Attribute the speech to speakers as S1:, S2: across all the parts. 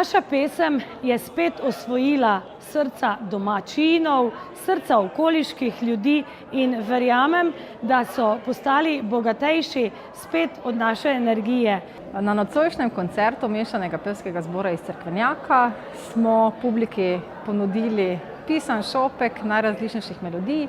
S1: Naša pesem je spet osvojila srca domačinov, srca okoliških ljudi in verjamem, da so postali bogatejši spet od naše energije.
S2: Na nocojšnjem koncertu Mešanega pevskega zbora iz Cerkvenjaka smo publiki ponudili pisan šopek najrazličnejših melodij.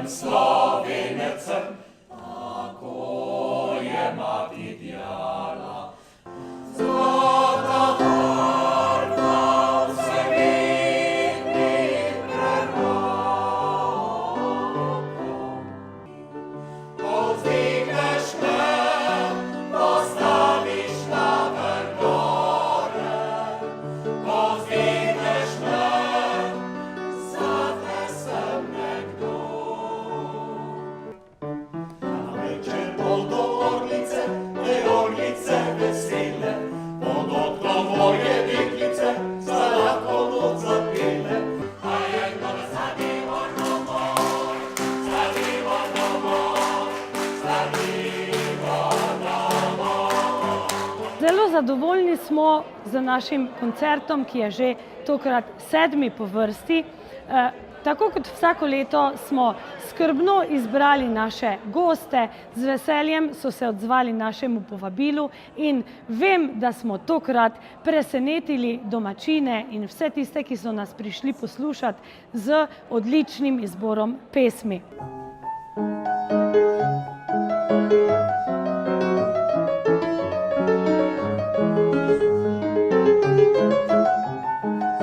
S3: Slovenecem, tako je mati djala. Zlata harfa vse vidni preroko. Povzdigneš me, postaviš na vrh gore. Povzdigneš me, zate sem nekdo. Orlice vesele, pod oknom moje deklice, za lahko noč zapele. Ajajno sladimo domov, sladimo domov, sladimo domov.
S1: Zelo zadovoljni smo z našim koncertom, ki je že tokrat 7. po vrsti. Tako kot vsako leto smo skrbno izbrali naše goste, z veseljem so se odzvali našemu povabilu in vem, da smo tokrat presenetili domačine in vse tiste, ki so nas prišli poslušati z odličnim izborom pesmi.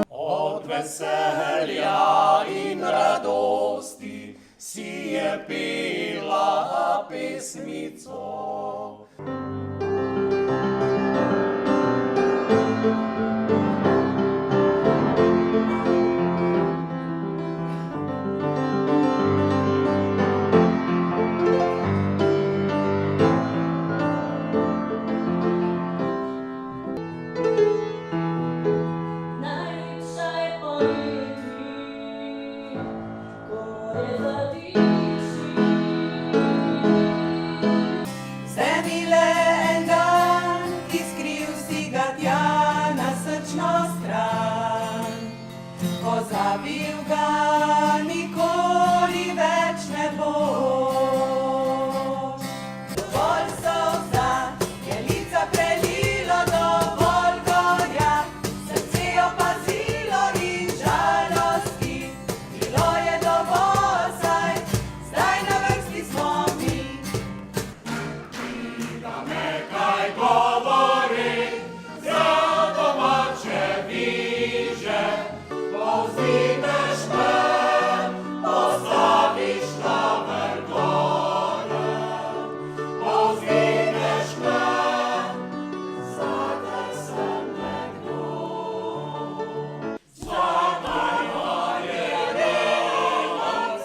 S3: Od veselja in radosti si je pela pesmico. Pozabil ga nikoli več ne boš. Dovolj solza je lica prelilo, dovolj gorja, srce opazilo in žalosti. Bilo je dovolj, zdaj na vrsti smo mi. Da me kaj govori, za domače viže. Povzdigneš me, postaviš na vrh gore. Povzdigneš me, zate sem nekdo. Zlataj moje delo,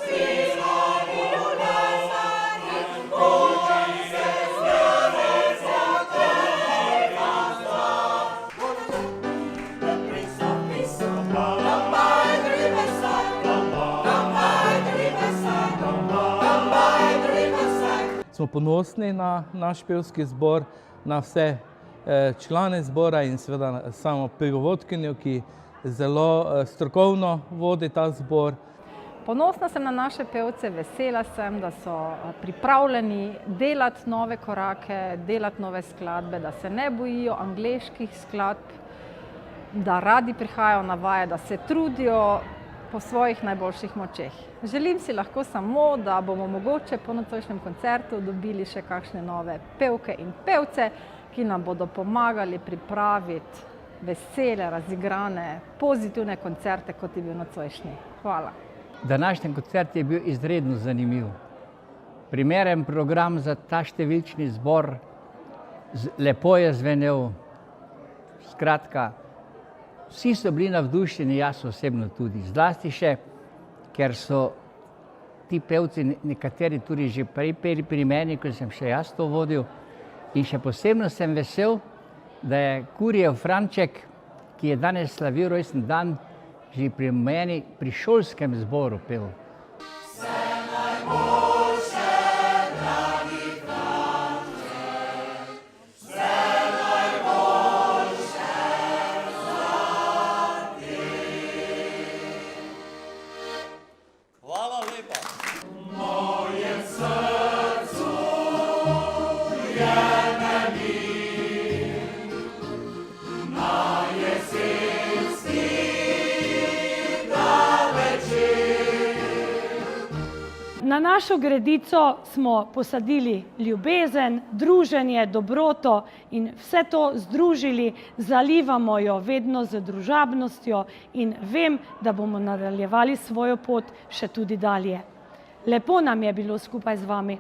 S3: svilani vnazanje, učim se znane zlato gazda.
S4: Smo ponosni na naš pevski zbor, na vse člane zbora in seveda samo pevovodkinjo, ki zelo strokovno vodi ta zbor.
S2: Ponosna sem na naše pevce, vesela sem, da so pripravljeni delati nove korake, delati nove skladbe, da se ne bojijo angleških skladb, da radi prihajajo na vaje, da se trudijo po svojih najboljših močeh. Želim si lahko samo, da bomo mogoče po nocojšnjem koncertu dobili še kakšne nove pevke in pevce, ki nam bodo pomagali pripraviti vesele, razigrane, pozitivne koncerte, kot je bil nocojšnji. Hvala.
S5: Današnji koncert je bil izredno zanimiv. Primeren program za ta številčni zbor, lepo je zvenel. Skratka, vsi so bili navdušeni, jaz osebno tudi. Zlasti še, ker so ti pevci nekateri tudi že prej peli pri meni, ko sem še jaz to vodil. In še posebno sem vesel, da je Kurjev Franček, ki je danes slavil rojstni dan, že pri meni pri šolskem zboru pel.
S3: Hvala lepa.
S1: Na našo gredico smo posadili ljubezen, druženje, dobroto in vse to združili, zalivamo jo vedno z družabnostjo in vem, da bomo nadaljevali svojo pot še tudi dalje. Lepo nam je bilo skupaj z vami.